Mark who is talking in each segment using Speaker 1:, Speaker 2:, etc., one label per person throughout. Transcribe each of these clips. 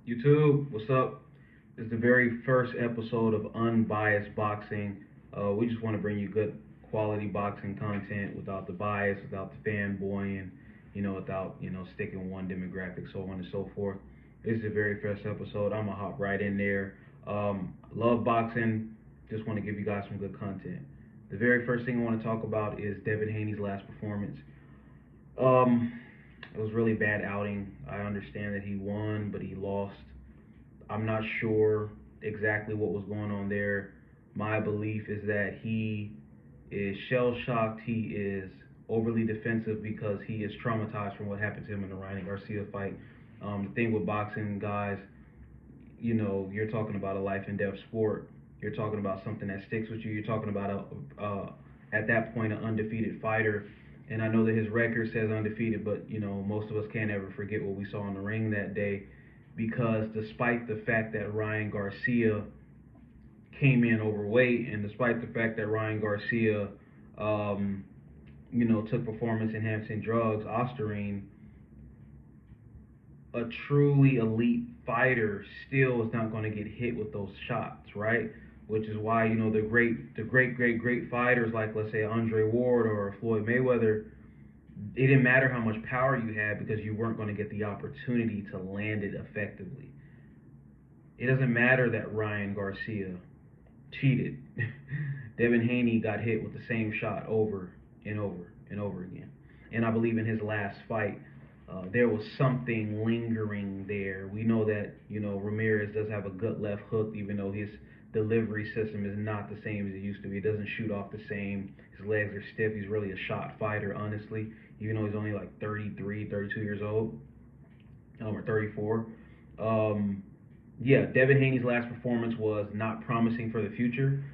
Speaker 1: YouTube, what's up? This is the very first episode of Unbiased Boxing. We just want to bring you good quality boxing content without the bias, without the fanboying, without, sticking one demographic, so on and so forth. This is the very first episode. I'm going to hop right in there. Love boxing. Just want to give you guys some good content. The very first thing I want to talk about is Devin Haney's last performance. It was really bad outing. I understand that he won, but he lost. I'm not sure exactly what was going on there. My belief is that he is shell shocked. He is overly defensive because he is traumatized from what happened to him in the Ryan Garcia fight. The thing with boxing, guys, you're talking about a life and death sport. You're talking about something that sticks with you. You're talking about at that point, an undefeated fighter. And I know that his record says undefeated, but most of us can't ever forget what we saw in the ring that day, because despite the fact that Ryan Garcia came in overweight, and despite the fact that Ryan Garcia, took performance-enhancing drugs, Ostarine, a truly elite fighter still is not going to get hit with those shots, right? Which is why the great fighters like, let's say, Andre Ward or Floyd Mayweather, it didn't matter how much power you had because you weren't going to get the opportunity to land it effectively. It doesn't matter that Ryan Garcia cheated. Devin Haney got hit with the same shot over and over and over again. And I believe in his last fight, there was something lingering there. We know that, Ramirez does have a good left hook, even though his delivery system is not the same as it used to be. It doesn't shoot off the same. His legs are stiff. He's really a shot fighter, honestly, even though he's only like 33, 32 years old, or 34. Devin Haney's last performance was not promising for the future.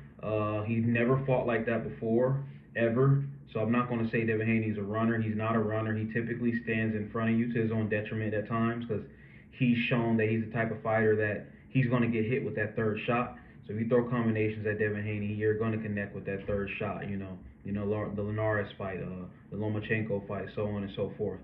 Speaker 1: He's never fought like that before, ever. So I'm not going to say Devin Haney's a runner. He's not a runner. He typically stands in front of you to his own detriment at times, because he's shown that he's the type of fighter that he's going to get hit with that third shot. So if you throw combinations at Devin Haney, you're going to connect with that third shot. The Linares fight, the Lomachenko fight, so on and so forth.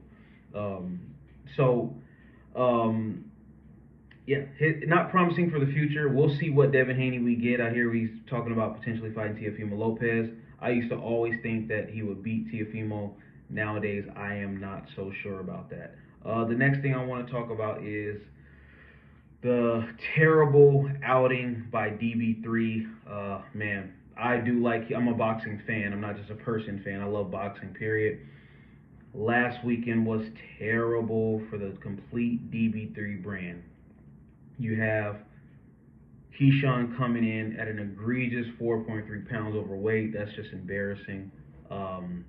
Speaker 1: Not promising for the future. We'll see what Devin Haney we get. I hear he's talking about potentially fighting Teofimo Lopez. I used to always think that he would beat Teofimo. Nowadays, I am not so sure about that. The next thing I want to talk about is the terrible outing by DB3. Man, I'm a boxing fan. I'm not just a person fan. I love boxing, period. Last weekend was terrible for the complete DB3 brand. You have Keyshawn coming in at an egregious 4.3 pounds overweight. That's just embarrassing. 1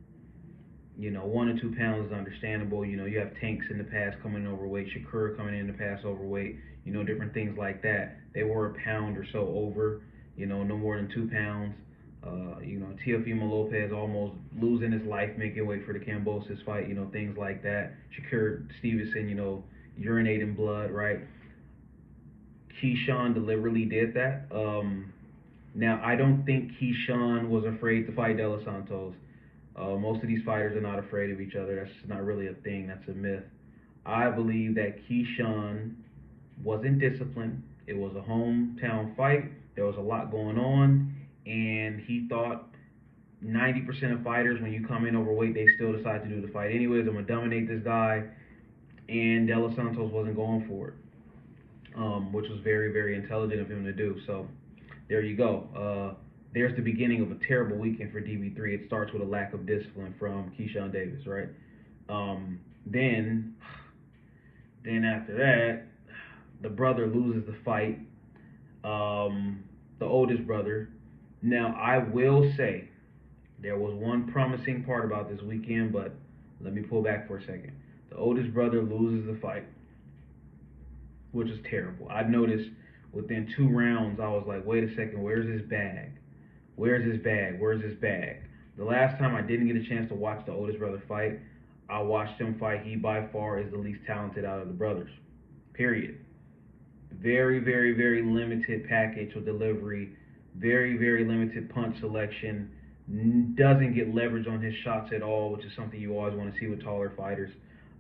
Speaker 1: or 2 pounds is understandable. You have Tanks in the past coming in overweight, Shakur coming in the past overweight, different things like that. They were a pound or so over, no more than 2 pounds. Teofimo Lopez almost losing his life making weight for the Kambosos fight, things like that. Shakur Stevenson, urinating blood, right? Keyshawn deliberately did that. Now, I don't think Keyshawn was afraid to fight De Los Santos. Most of these fighters are not afraid of each other. That's not really a thing. That's a myth. I believe that Keyshawn wasn't disciplined. It was a hometown fight. There was a lot going on, and he thought 90% of fighters, when you come in overweight, they still decide to do the fight anyways. I'm going to dominate this guy, and De Los Santos wasn't going for it. Which was very, very intelligent of him to do. So there you go. There's the beginning of a terrible weekend for DB3. It starts with a lack of discipline from Keyshawn Davis, right? Then after that, the brother loses the fight. The oldest brother. Now, I will say there was one promising part about this weekend, but let me pull back for a second. The oldest brother loses the fight, which is terrible. I noticed within 2 rounds, I was like, wait a second, where's his bag? Where's his bag? Where's his bag? The last time I didn't get a chance to watch the oldest brother fight, I watched him fight. He by far is the least talented out of the brothers, period. Very, very, very limited package or delivery, very, very limited punch selection, doesn't get leverage on his shots at all, which is something you always want to see with taller fighters.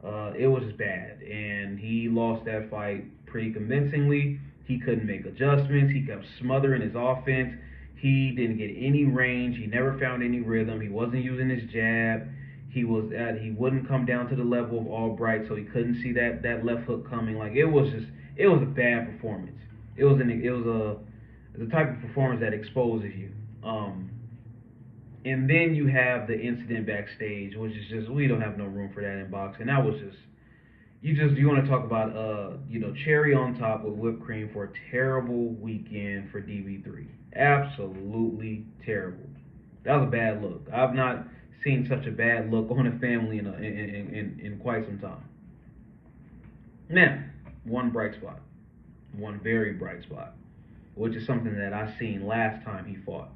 Speaker 1: It was just bad, and he lost that fight pretty convincingly. He couldn't make adjustments. He kept smothering his offense. He didn't get any range. He never found any rhythm. He wasn't using his jab. He wouldn't come down to the level of Albright, so he couldn't see that left hook coming. Like it was a bad performance. It was the type of performance that exposes you. And then you have the incident backstage, which is just we don't have no room for that in boxing. That was just you want to talk about cherry on top with whipped cream for a terrible weekend for DB3. Absolutely terrible. That was a bad look. I've not seen such a bad look on a family in quite some time. Now, one bright spot, one very bright spot, which is something that I seen last time he fought.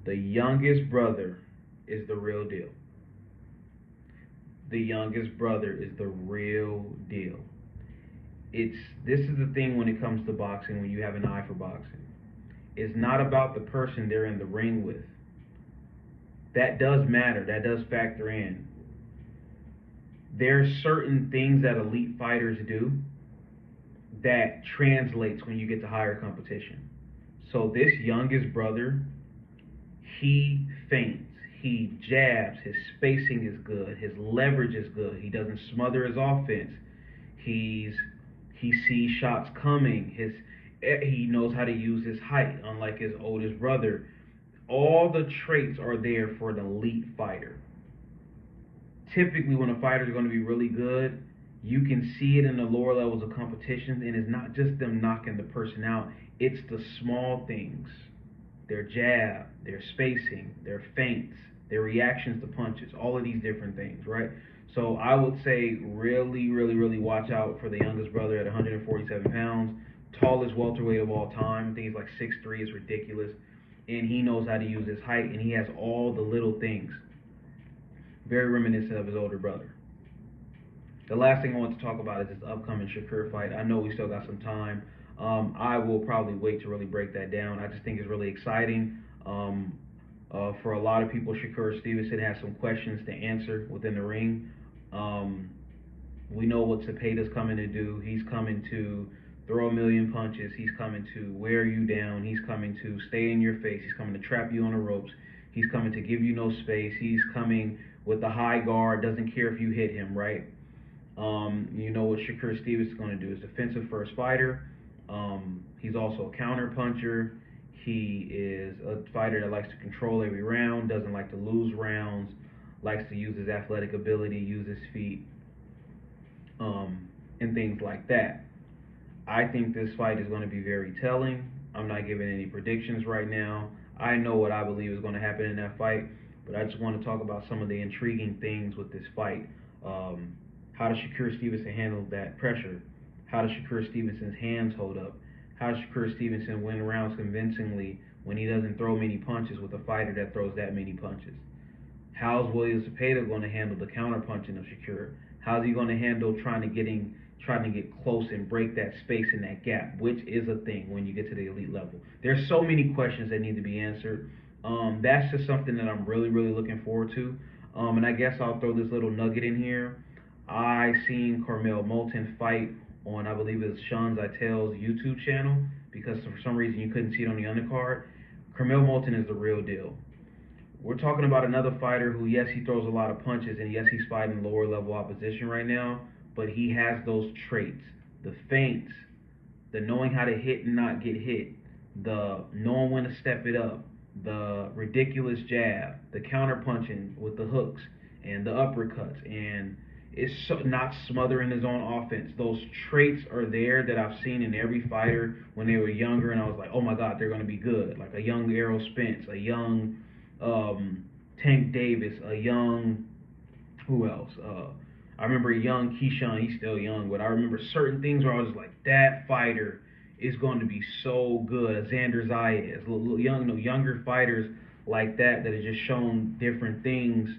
Speaker 1: The youngest brother is the real deal. The youngest brother is the real deal. This is the thing when it comes to boxing, when you have an eye for boxing. It's not about the person they're in the ring with. That does matter. That does factor in. There's certain things that elite fighters do that translates when you get to higher competition. So this youngest brother, he feints, he jabs, his spacing is good, his leverage is good, he doesn't smother his offense, he sees shots coming, he knows how to use his height, unlike his oldest brother. All the traits are there for an elite fighter. Typically, when a fighter is going to be really good, you can see it in the lower levels of competition, and it's not just them knocking the person out, it's the small things. Their jab, their spacing, their feints, their reactions to punches, all of these different things, right? So I would say really, really, really watch out for the youngest brother at 147 pounds, tallest welterweight of all time. I think he's like 6'3", it's ridiculous. And he knows how to use his height, and he has all the little things. Very reminiscent of his older brother. The last thing I want to talk about is this upcoming Shakur fight. I know we still got some time. I will probably wait to really break that down. I just think it's really exciting. For a lot of people, Shakur Stevenson has some questions to answer within the ring. We know what Cepeda's coming to do. He's coming to throw a million punches. He's coming to wear you down. He's coming to stay in your face. He's coming to trap you on the ropes. He's coming to give you no space. He's coming with the high guard, doesn't care if you hit him, right? You know what Shakur Stevens is going to do. He's a defensive first fighter. He's also a counter puncher. He is a fighter that likes to control every round, doesn't like to lose rounds, likes to use his athletic ability, use his feet, and things like that. I think this fight is going to be very telling. I'm not giving any predictions right now. I know what I believe is going to happen in that fight, but I just want to talk about some of the intriguing things with this fight. How does Shakur Stevenson handle that pressure? How does Shakur Stevenson's hands hold up? How does Shakur Stevenson win rounds convincingly when he doesn't throw many punches with a fighter that throws that many punches? How's William Cepeda going to handle the counter punching of Shakur? How's he going to handle trying to get close and break that space and that gap, which is a thing when you get to the elite level? There's so many questions that need to be answered. That's just something that I'm really, really looking forward to. And I guess I'll throw this little nugget in here. I seen Carmel Moulton fight on, I believe it's Sean Zaitel's YouTube channel, because for some reason you couldn't see it on the undercard. Carmel Moulton is the real deal. We're talking about another fighter who, yes, he throws a lot of punches, and yes, he's fighting lower level opposition right now, but he has those traits. The feints, the knowing how to hit and not get hit, the knowing when to step it up, the ridiculous jab, the counter punching with the hooks and the uppercuts, and it's not smothering his own offense. Those traits are there that I've seen in every fighter when they were younger, and I was like, oh my God, they're going to be good. Like a young Errol Spence, a young Tank Davis, a young, who else? I remember a young Keyshawn, he's still young, but I remember certain things where I was like, that fighter is going to be so good. Xander Zayas, younger fighters like that have just shown different things.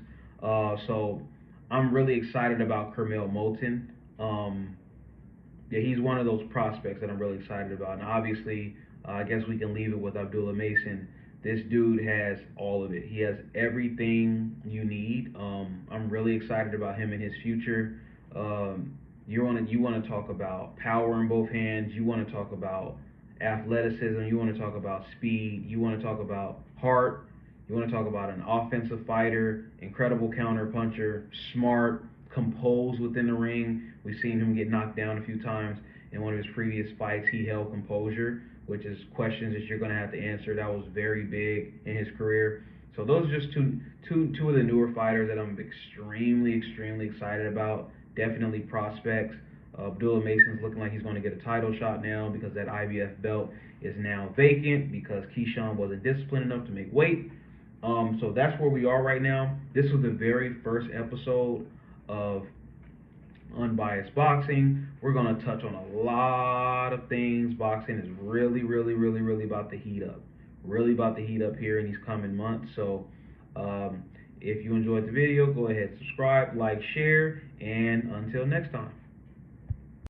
Speaker 1: So I'm really excited about Carmel Moulton. Yeah, he's one of those prospects that I'm really excited about. And obviously, I guess we can leave it with Abdullah Mason. This dude has all of it. He has everything you need. I'm really excited about him and his future. You want to talk about power in both hands. You want to talk about athleticism. You want to talk about speed. You want to talk about heart. You want to talk about an offensive fighter, incredible counter puncher, smart, composed within the ring. We've seen him get knocked down a few times. In one of his previous fights, he held composure, which is questions that you're going to have to answer. That was very big in his career. So those are just two of the newer fighters that I'm extremely excited about. Definitely prospects. Abdullah Mason's looking like he's going to get a title shot now because that IBF belt is now vacant because Keyshawn wasn't disciplined enough to make weight. So that's where we are right now. This was the very first episode of Unbiased Boxing. We're going to touch on a lot of things. Boxing is really about to heat up. Really about to heat up here in these coming months. So if you enjoyed the video, go ahead, subscribe, like, share, and until next time.